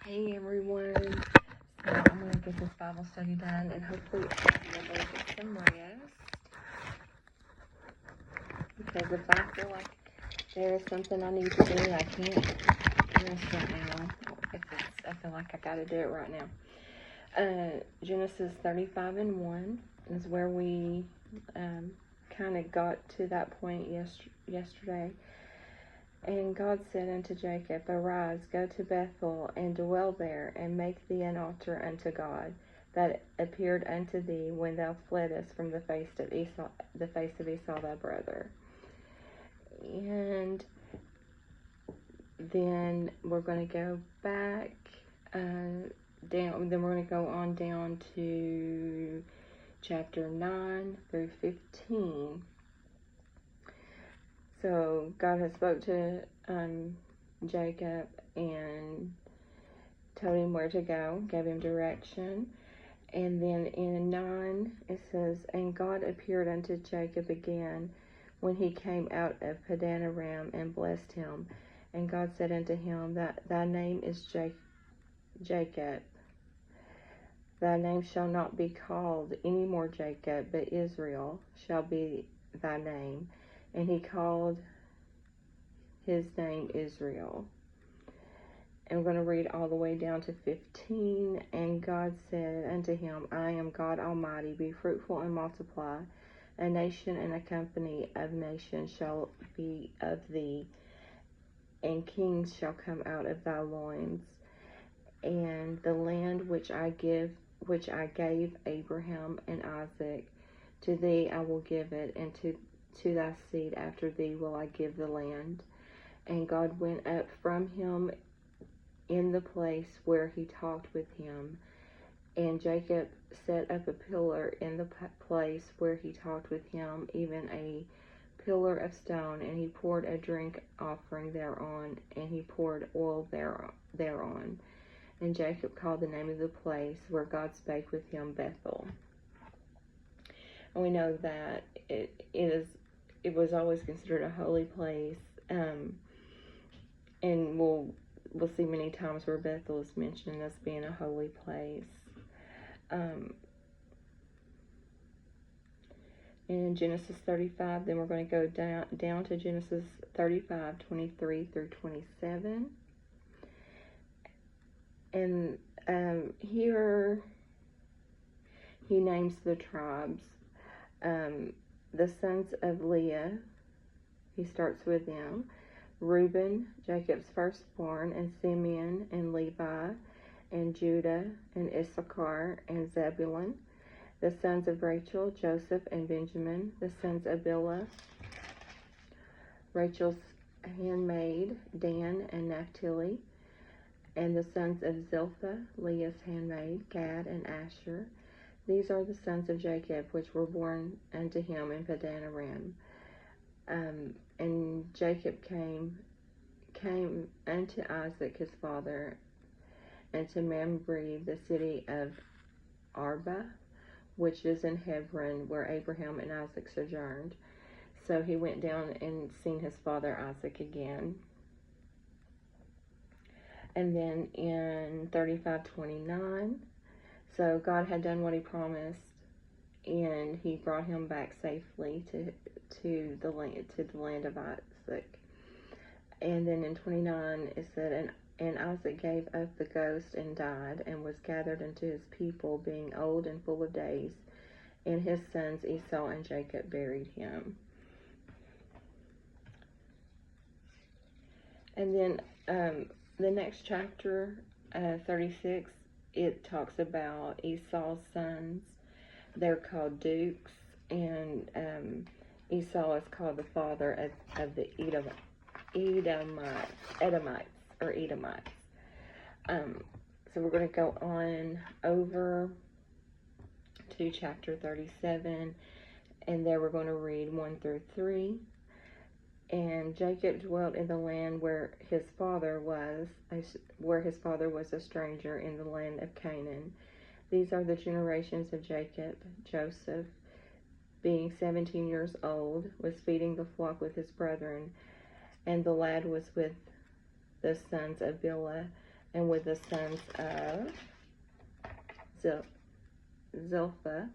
Hey everyone, so I'm going to get this Bible study done and hopefully I'll be able to get some rest, because if I feel like there is something I need to do, I can't rest right now. I feel like I got to do it right now. Genesis 35:1 is where we kind of got to that point yesterday. And God said unto Jacob, Arise, go to Bethel, and dwell there, and make thee an altar unto God, that appeared unto thee when thou fleddest from the face of Esau thy brother. And then we're going to go back down. Then we're going to go on down to chapter 9 through 15. So God had spoke to Jacob and told him where to go, gave him direction. And then in 9 it says, And God appeared unto Jacob again when he came out of Padan Aram, and blessed him. And God said unto him, Thy name is Jacob. Thy name shall not be called any more Jacob, but Israel shall be thy name. And he called his name Israel. And we're going to read all the way down to 15. And God said unto him, I am God Almighty, be fruitful and multiply. A nation and a company of nations shall be of thee, and kings shall come out of thy loins. And the land which I gave Abraham and Isaac, to thee I will give it, and to thy seed after thee will I give the land. And God went up from him in the place where he talked with him. And Jacob set up a pillar in the place where he talked with him, even a pillar of stone. And he poured a drink offering thereon, and he poured oil thereon. And Jacob called the name of the place where God spake with him Bethel. And we know that it was always considered a holy place. And we'll see many times where Bethel is mentioned as being a holy place. In Genesis 35, then we're going to go down to Genesis 35:23 through 27. And here he names the tribes. The sons of Leah, he starts with them. Reuben, Jacob's firstborn, and Simeon, and Levi, and Judah, and Issachar, and Zebulun. The sons of Rachel, Joseph, and Benjamin. The sons of Bilhah, Rachel's handmaid, Dan, and Naphtali. And the sons of Zilpah, Leah's handmaid, Gad, and Asher. These are the sons of Jacob, which were born unto him in Padan Aram. And Jacob came unto Isaac his father, and to Mamre, the city of Arba, which is in Hebron, where Abraham and Isaac sojourned. So he went down and seen his father Isaac again. And then in 35:29, so God had done what he promised, and he brought him back safely to the land of Isaac. And then in 29 it said, and Isaac gave up the ghost and died, and was gathered unto his people, being old and full of days. And his sons Esau and Jacob buried him. And then the next chapter, 36, it talks about Esau's sons. They're called dukes, and Esau is called the father of the Edomites. So we're going to go on over to chapter 37, and there we're going to read 1 through 3. And Jacob dwelt in the land where his father was a stranger, in the land of Canaan. These are the generations of Jacob. Joseph, being 17 years old, was feeding the flock with his brethren, and the lad was with the sons of Bilhah, and with the sons of Zilpah,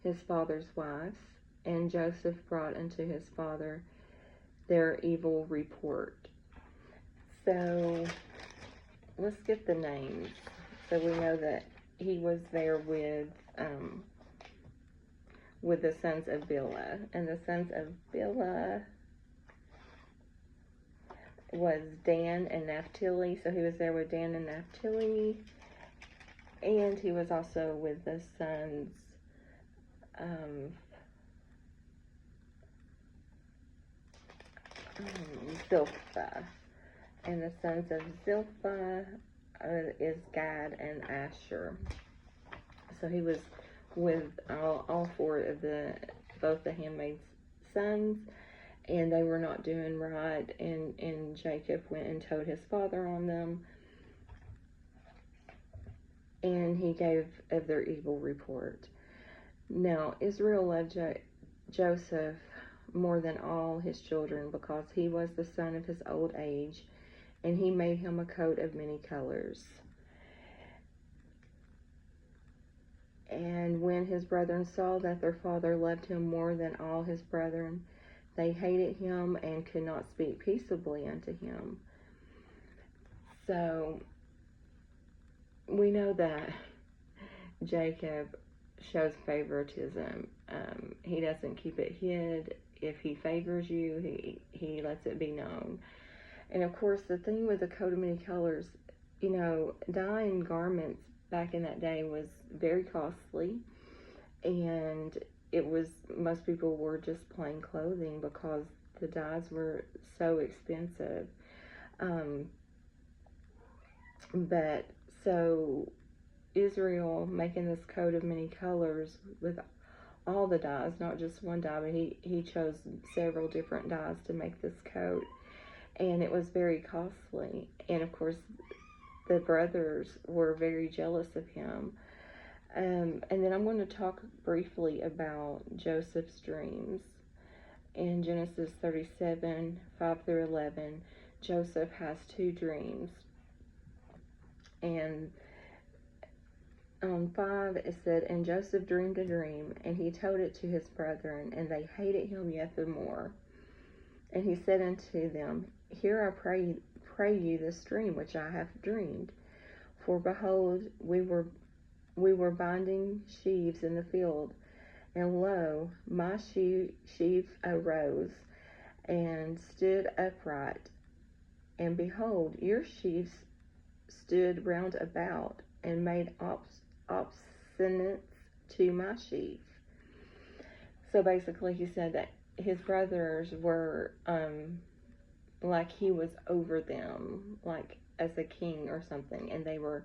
his father's wives. And Joseph brought unto his father their evil report. So let's get the names. So we know that he was there with the sons of Bilhah. And the sons of Bilhah was Dan and Naphtali. So he was there with Dan and Naphtali. And he was also with the sons Zilpah. And the sons of Zilpah is Gad and Asher. So he was with all four of both the handmaid's sons, and they were not doing right, and Jacob went and told his father on them, and he gave of their evil report. Now Israel loved Joseph more than all his children, because he was the son of his old age, and he made him a coat of many colors. And when his brethren saw that their father loved him more than all his brethren, they hated him and could not speak peaceably unto him. So we know that Jacob shows favoritism. He doesn't keep it hid. If he favors you, he lets it be known. And of course, the thing with the coat of many colors, dyeing garments back in that day was very costly, and most people wore just plain clothing because the dyes were so expensive. But so Israel making this coat of many colors with all the dyes, not just one dye, but he chose several different dyes to make this coat, and it was very costly. And of course, the brothers were very jealous of him. And then I'm going to talk briefly about Joseph's dreams. In Genesis 37, 5 through 11, Joseph has two dreams. And on 5, it said, And Joseph dreamed a dream, and he told it to his brethren, and they hated him yet the more. And he said unto them, Hear, I pray you, this dream which I have dreamed. For behold, we were binding sheaves in the field, and lo, my sheaf arose and stood upright, and behold, your sheaves stood round about and made obstinance to my sheaf. So basically, he said that his brothers were like he was over them, like as a king or something, and they were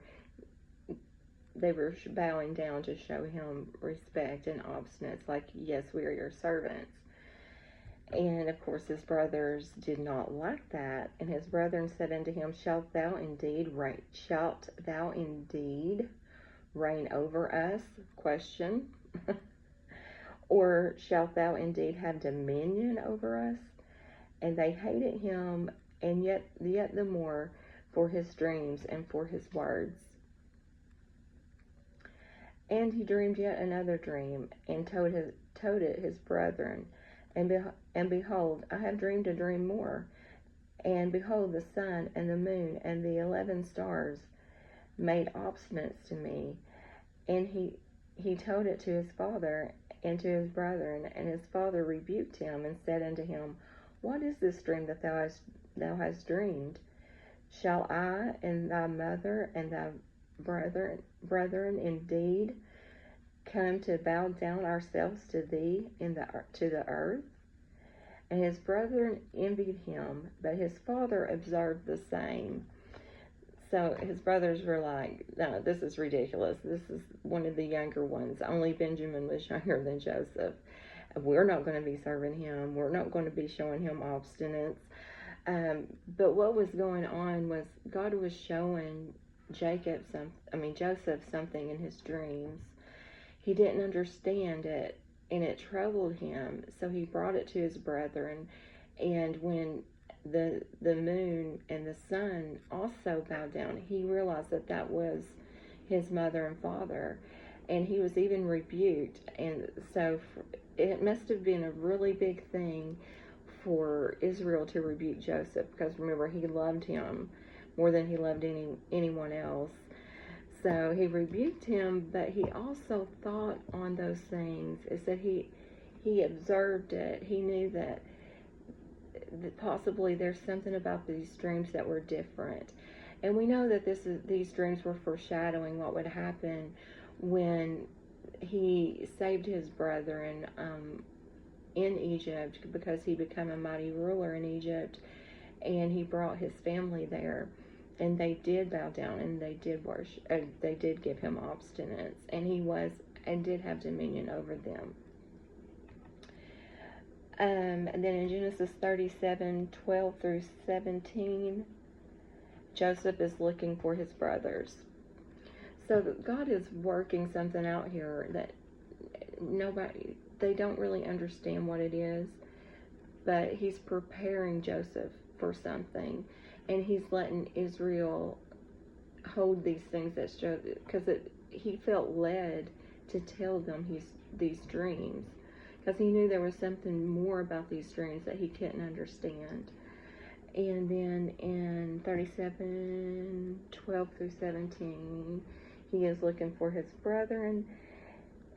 bowing down to show him respect and obstinance, like, yes, we are your servants. And of course his brothers did not like that, and his brethren said unto him, Shalt thou indeed reign over us? Question. Or shalt thou indeed have dominion over us? And they hated him, and yet the more, for his dreams and for his words. And he dreamed yet another dream, and told it his brethren. And behold, I have dreamed a dream more. And behold, the sun and the moon and the 11 stars made obstinance to me. And he told it to his father and to his brethren. And his father rebuked him and said unto him, What is this dream that thou hast dreamed? Shall I and thy mother and thy brethren indeed come to bow down ourselves to thee to the earth? And his brethren envied him, but his father observed the same. So his brothers were like, No, this is ridiculous. This is one of the younger ones. Only Benjamin was younger than Joseph. We're not going to be serving him. We're not going to be showing him obstinance. But what was going on was God was showing Joseph something in his dreams. He didn't understand it, and it troubled him. So he brought it to his brethren. And when the moon and the sun also bowed down. He realized that that was his mother and father, and he was even rebuked. And so it must have been a really big thing for Israel to rebuke Joseph, because remember, he loved him more than he loved anyone else. So he rebuked him, but he also thought on those things. It said he observed it. He knew that possibly there's something about these dreams that were different. And we know that these dreams were foreshadowing what would happen when he saved his brethren in Egypt, because he became a mighty ruler in Egypt, and he brought his family there. And they did bow down, and they did worship. They did give him obstinance, and he was and did have dominion over them. And then in Genesis 37:12 through 17, Joseph is looking for his brothers. So God is working something out here that they don't really understand what it is, but he's preparing Joseph for something. And he's letting Israel hold these things that's Joseph, because he felt led to tell them these dreams, because he knew there was something more about these dreams that he couldn't understand. And then in 37:12 through 17, he is looking for his brethren,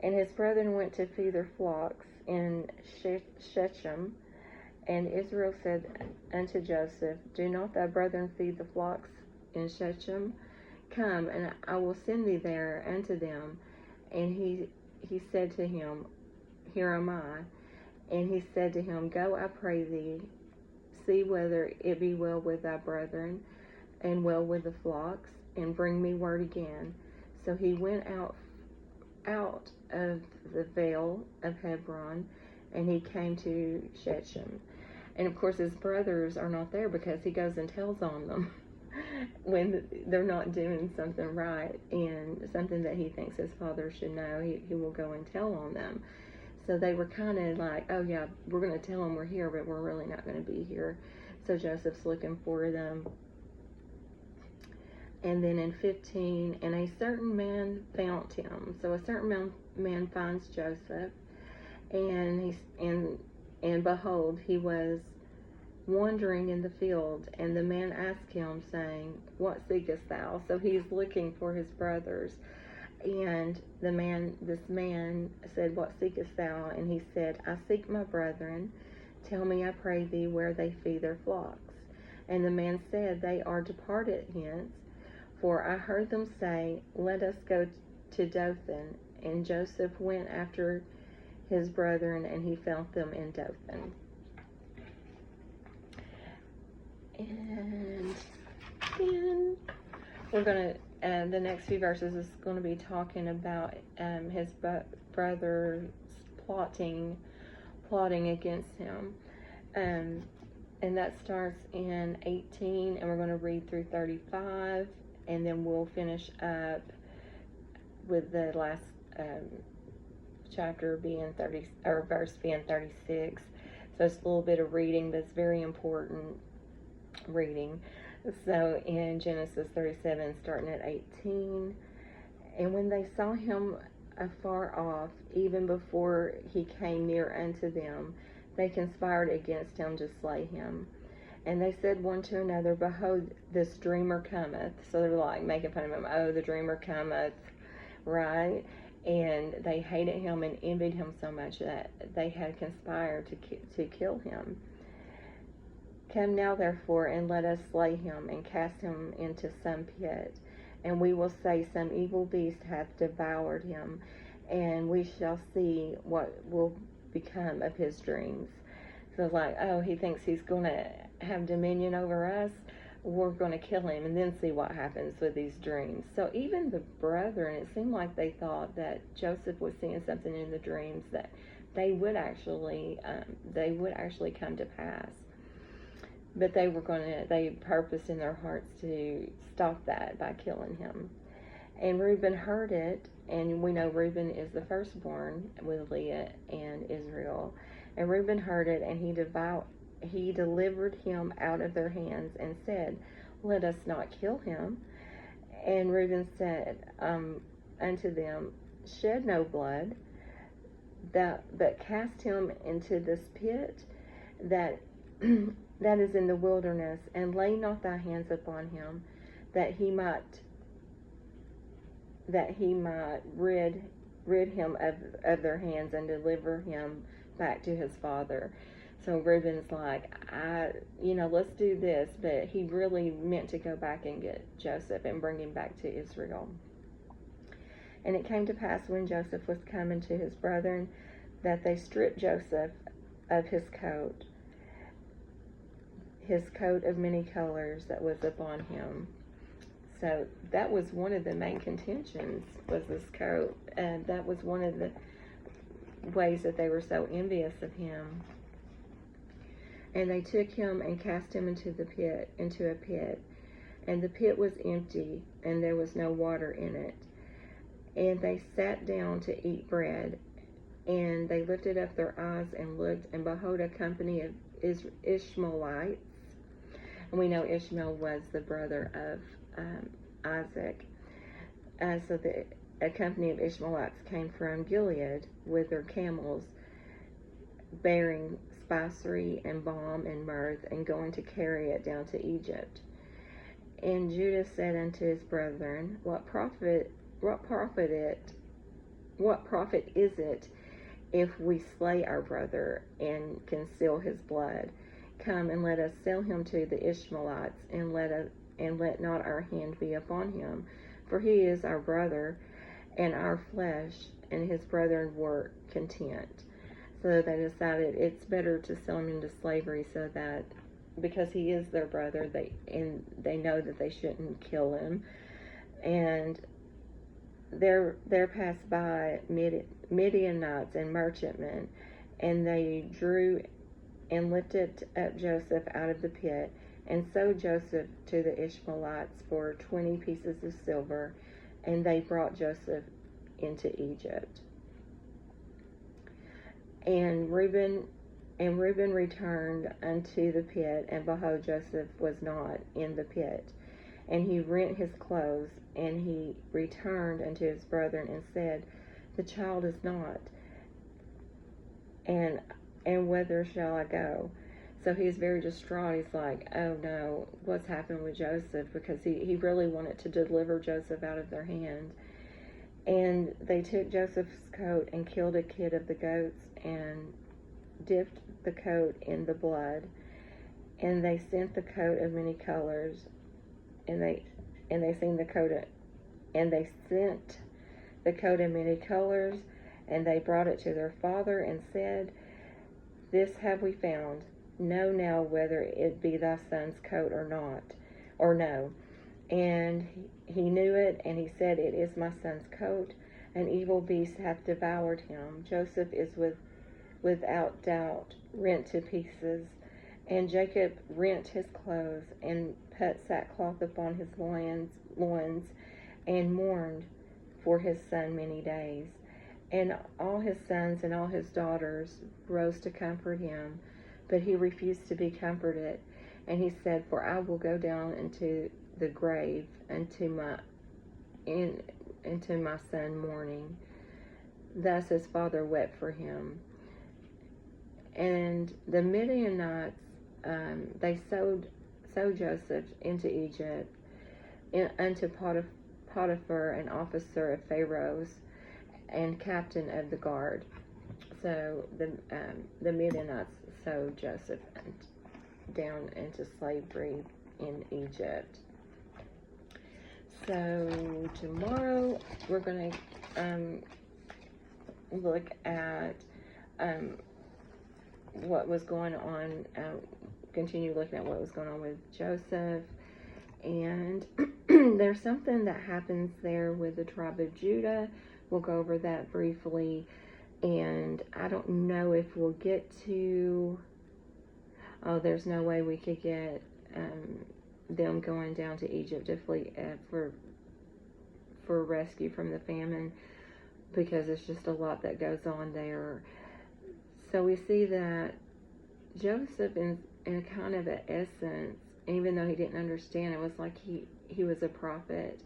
and his brethren went to feed their flocks in Shechem. And Israel said unto Joseph, Do not thy brethren feed the flocks in Shechem? Come, and I will send thee there unto them. And he said to him, Here am I. And he said to him, Go, I pray thee, see whether it be well with thy brethren, and well with the flocks, and bring me word again. So he went out of the vale of Hebron, and he came to Shechem. And of course his brothers are not there, because he goes and tells on them when they're not doing something right, and something that he thinks his father should know, he will go and tell on them. So they were kind of like, oh yeah, we're going to tell them we're here, but we're really not going to be here. So Joseph's looking for them. And then in 15, and a certain man found him. So a certain man finds Joseph, and behold, he was wandering in the field, and the man asked him, saying, What seekest thou? So he's looking for his brothers. And this man said, What seekest thou? And he said, I seek my brethren. Tell me, I pray thee, where they feed their flocks. And the man said, They are departed hence, for I heard them say, Let us go to Dothan. And Joseph went after his brethren, and he found them in Dothan. And then we're going to, the next few verses is going to be talking about his brothers plotting against him. And that starts in 18, and we're going to read through 35, and then we'll finish up with the last chapter being verse being 36. So it's a little bit of reading, but it's very important reading. So in Genesis 37, starting at 18, and when they saw him afar off, even before he came near unto them, they conspired against him to slay him. And they said one to another, Behold, this dreamer cometh. So they're like making fun of him. Oh, the dreamer cometh, right? And they hated him and envied him so much that they had conspired to kill him. Come now, therefore, and let us slay him, and cast him into some pit. And we will say, Some evil beast hath devoured him, and we shall see what will become of his dreams. So it's like, oh, he thinks he's going to have dominion over us. We're going to kill him and then see what happens with these dreams. So even the brethren, it seemed like they thought that Joseph was seeing something in the dreams that they would actually come to pass. But they purposed in their hearts to stop that by killing him. And Reuben heard it, and we know Reuben is the firstborn with Leah and Israel. And Reuben heard it, and he delivered him out of their hands and said, let us not kill him. And Reuben said unto them, shed no blood, but cast him into this pit that that is in the wilderness, and lay not thy hands upon him, that he might rid him of their hands and deliver him back to his father. So Reuben's like, let's do this, but he really meant to go back and get Joseph and bring him back to Israel. And it came to pass when Joseph was coming to his brethren that they stripped Joseph of his coat of many colors that was upon him. So that was one of the main contentions, was this coat. And that was one of the ways that they were so envious of him. And they took him and cast him into a pit. And the pit was empty, and there was no water in it. And they sat down to eat bread. And they lifted up their eyes and looked, and behold, a company of Ishmaelites. And we know Ishmael was the brother of Isaac. So a company of Ishmaelites came from Gilead with their camels, bearing spicery and balm and myrrh, and going to carry it down to Egypt. And Judah said unto his brethren, What profit is it if we slay our brother and conceal his blood? Come and let us sell him to the Ishmaelites, and let not our hand be upon him, for he is our brother and our flesh. And his brethren were content. So they decided it's better to sell him into slavery, so that because he is their brother, they know that they shouldn't kill him. And there passed by Midianites and merchantmen, and they drew and lifted up Joseph out of the pit, and sold Joseph to the Ishmaelites for 20 pieces of silver, and they brought Joseph into Egypt. And Reuben returned unto the pit, and behold, Joseph was not in the pit. And he rent his clothes, and he returned unto his brethren, and said, The child is not, and whither shall I go? So he's very distraught. He's like, oh no, what's happened with Joseph? Because he really wanted to deliver Joseph out of their hand. And they took Joseph's coat and killed a kid of the goats and dipped the coat in the blood. And they sent the coat of many colors, and they sent the coat of many colors, and they brought it to their father and said, This have we found. Know now whether it be thy son's coat or not, or no. And he knew it, and he said, It is my son's coat. An evil beast hath devoured him. Joseph is without doubt rent to pieces. And Jacob rent his clothes, and put sackcloth upon his loins, and mourned for his son many days. And all his sons and all his daughters rose to comfort him, but he refused to be comforted. And he said, For I will go down into the grave into my son mourning. Thus his father wept for him. And the Midianites, they sold Joseph into Egypt unto Potiphar, an officer of Pharaoh's and captain of the guard. So the Midianites sold Joseph down into slavery in Egypt. So tomorrow we're going to look at what was going on, continue looking at what was going on with Joseph. And there's something that happens there with the tribe of Judah. We'll go over that briefly. And I don't know if we'll get to... Oh, there's no way we could get them going down to Egypt to flee for rescue from the famine, because it's just a lot that goes on there. So we see that Joseph in a kind of an essence, even though he didn't understand, it was like he was a prophet,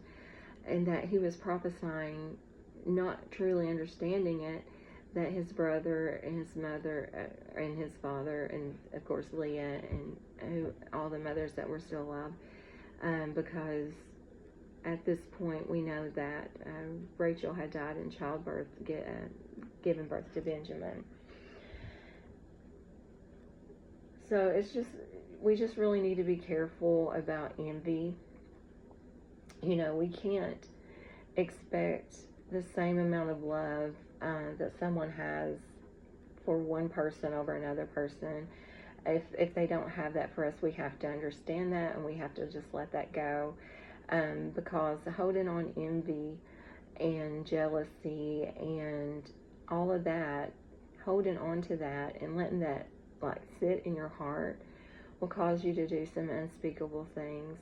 and that he was prophesying, not truly understanding it, that his brother and his mother and his father, and of course Leah and all the mothers that were still alive, because at this point we know that Rachel had died in childbirth, giving birth to Benjamin. So we just really need to be careful about envy. You know, we can't expect the same amount of love that someone has for one person over another person. If they don't have that for us, we have to understand that, and we have to just let that go, because holding on envy and jealousy and all of that, holding on to that and letting that like sit in your heart will cause you to do some unspeakable things.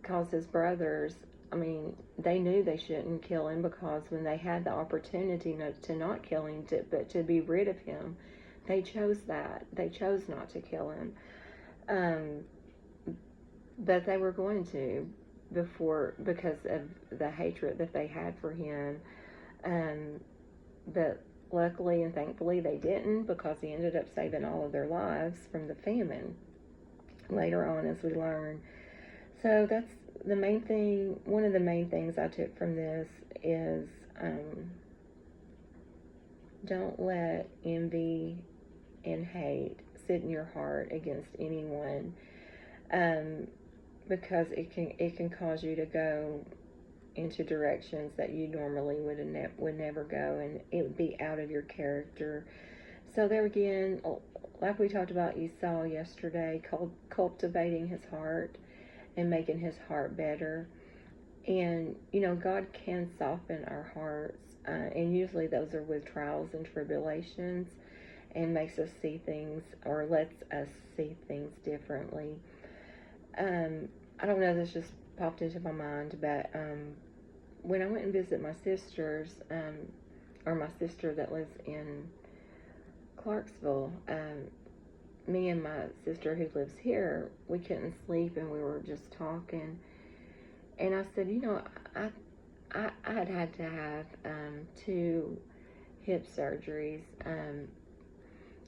Cause his brothers, I mean, they knew they shouldn't kill him, because when they had the opportunity to not kill him, but to be rid of him, they chose that. They chose not to kill him. But they were going to because of the hatred that they had for him. But luckily and thankfully they didn't, because he ended up saving all of their lives from the famine later on, as we learn. So that's the main thing. One of the main things I took from this is don't let envy and hate sit in your heart against anyone, because it can cause you to go into directions that you normally would never go, and it would be out of your character. So there again, like we talked about Esau yesterday, cultivating his heart and making his heart better. And you know, God can soften our hearts, and usually those are with trials and tribulations, and makes us see things, or lets us see things differently. I don't know, this just popped into my mind, but when I went and visit my sisters, or my sister that lives in Clarksville, me and my sister who lives here, we couldn't sleep, and we were just talking, and I said, you know, I had to have 2 hip surgeries.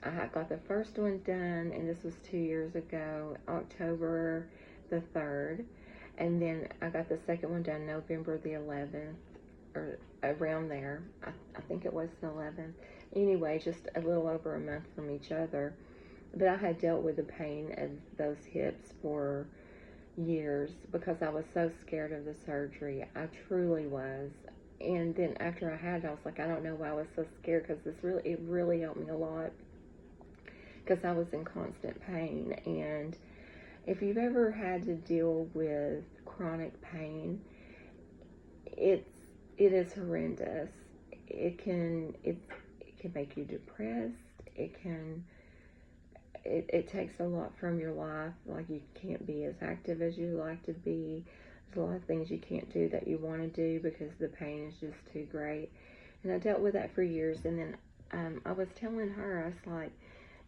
I got the first one done, and this was 2 years ago, October the 3rd. And then I got the second one done November the 11th, or around there. I think it was the 11th. Anyway, just a little over a month from each other. But I had dealt with the pain of those hips for years, because I was so scared of the surgery. I truly was. And then after I had it, I was like, I don't know why I was so scared, because it really helped me a lot, because I was in constant pain. And if you've ever had to deal with chronic pain, it is horrendous. It can make you depressed. It takes a lot from your life. Like, you can't be as active as you like to be. There's a lot of things you can't do that you want to do because the pain is just too great. And I dealt with that for years. And then I was telling her, I was like,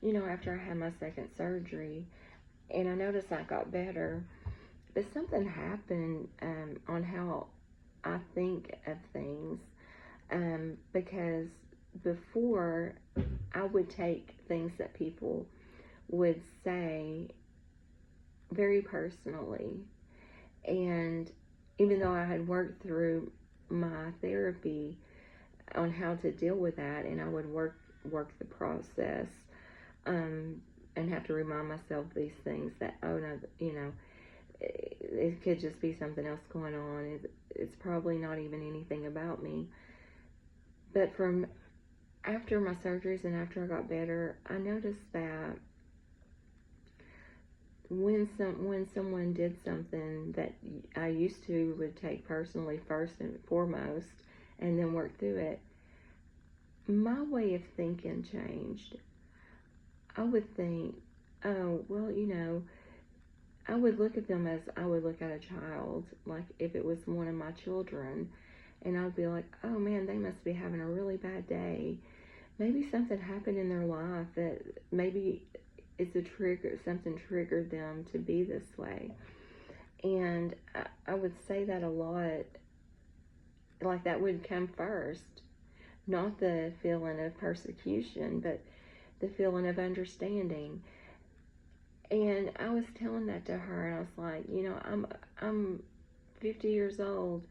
you know, after I had my second surgery, and I noticed I got better, but something happened on how I think of things, because before, I would take things that people would say very personally. And even though I had worked through my therapy on how to deal with that, and I would work the process, and have to remind myself these things, that, oh no, you know, it could just be something else going on. It's probably not even anything about me. But from after my surgeries and after I got better, I noticed that when someone did something that I used to would take personally first and foremost, and then work through it, my way of thinking changed. I would think, oh, well, you know, I would look at them as I would look at a child, like if it was one of my children, and I'd be like, oh man, they must be having a really bad day. Maybe something happened in their life that maybe it's a trigger, something triggered them to be this way. And I would say that a lot, like that would come first, not the feeling of persecution, but the feeling of understanding. And I was telling that to her, and I was like, I'm 50 years old,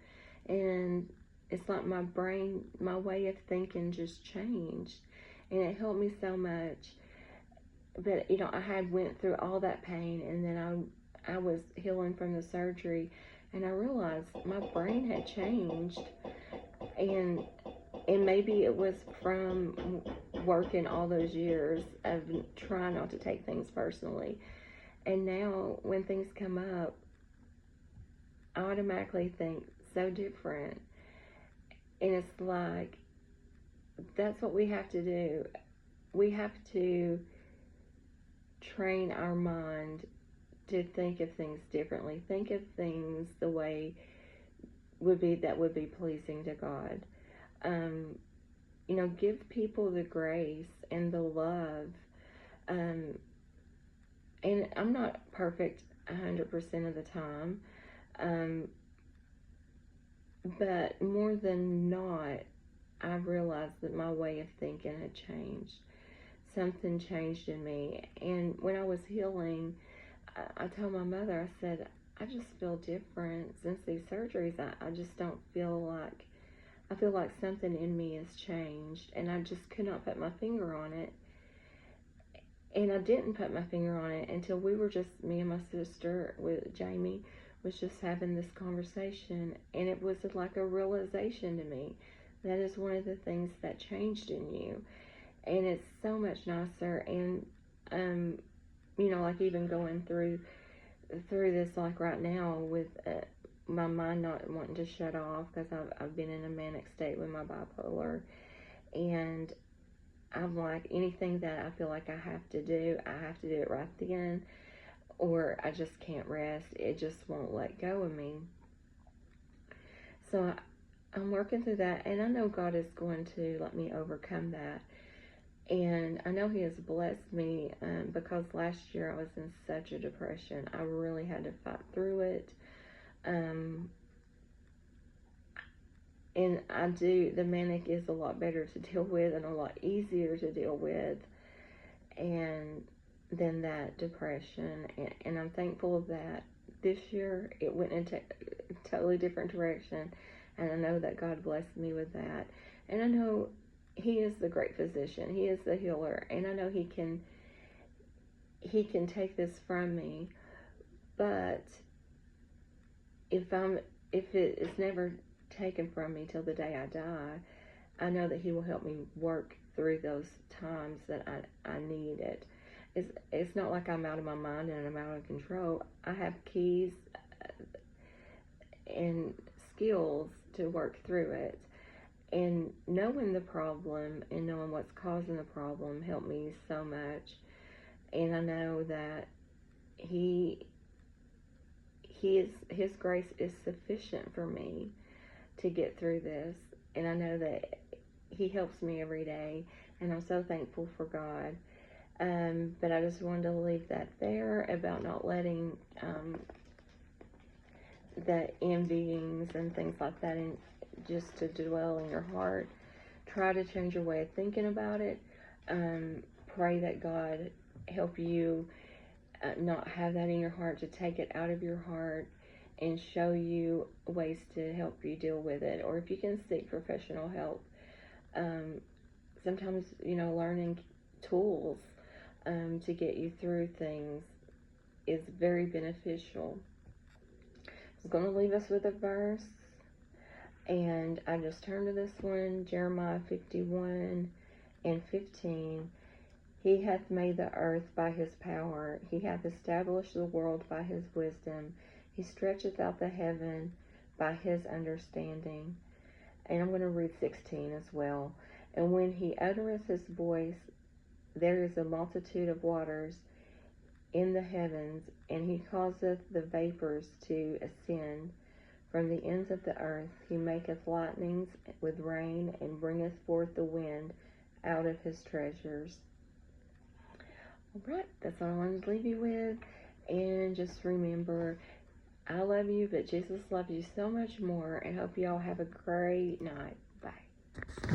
and it's like my brain, my way of thinking just changed, and it helped me so much. But I had went through all that pain, and then I was healing from the surgery, and I realized my brain had changed, and maybe it was from working all those years of trying not to take things personally. And now when things come up, I automatically think so different. And it's like, that's what we have to do. We have to train our mind to think of things differently. Think of things the way would be pleasing to God. Give people the grace and the love. And I'm not perfect 100% of the time. But more than not, I realized that my way of thinking had changed. Something changed in me. And when I was healing, I told my mother, I said, I just feel different since these surgeries. I just don't feel like, I feel like something in me has changed. And I just could not put my finger on it. And I didn't put my finger on it until we were just, me and my sister, with Jamie, was just having this conversation. And it was like a realization to me. That is one of the things that changed in you. And it's so much nicer. And, like even going through this, like right now with my mind not wanting to shut off, because I've been in a manic state with my bipolar. And I'm like, anything that I feel like I have to do it right then, or I just can't rest. It just won't let go of me. So I'm working through that, and I know God is going to let me overcome that. And I know He has blessed me because last year I was in such a depression. I really had to fight through it. And the manic is a lot better to deal with and a lot easier to deal with than that depression. And I'm thankful of that. This year it went into a totally different direction, and I know that God blessed me with that. And I know He is the great physician. He is the healer, and I know He can take this from me. But if it is never taken from me till the day I die, I know that He will help me work through those times that I need it. It's not like I'm out of my mind and I'm out of control. I have keys and skills to work through it. And knowing the problem and knowing what's causing the problem helped me so much. And I know that His grace is sufficient for me to get through this. And I know that He helps me every day. And I'm so thankful for God. But I just wanted to leave that there about not letting the envyings and things like that just to dwell in your heart. Try to change your way of thinking about it. Pray that God help you not have that in your heart, to take it out of your heart and show you ways to help you deal with it. Or if you can seek professional help. Sometimes, learning tools to get you through things is very beneficial. I'm going to leave us with a verse. And I just turned to this one, Jeremiah 51:15. He hath made the earth by His power. He hath established the world by His wisdom. He stretcheth out the heaven by His understanding. And I'm going to read 16 as well. And when He uttereth His voice, there is a multitude of waters in the heavens, and He causeth the vapors to ascend from the ends of the earth. He maketh lightnings with rain, and bringeth forth the wind out of His treasures. Alright, that's all I wanted to leave you with. And just remember, I love you, but Jesus loves you so much more. And hope you all have a great night. Bye.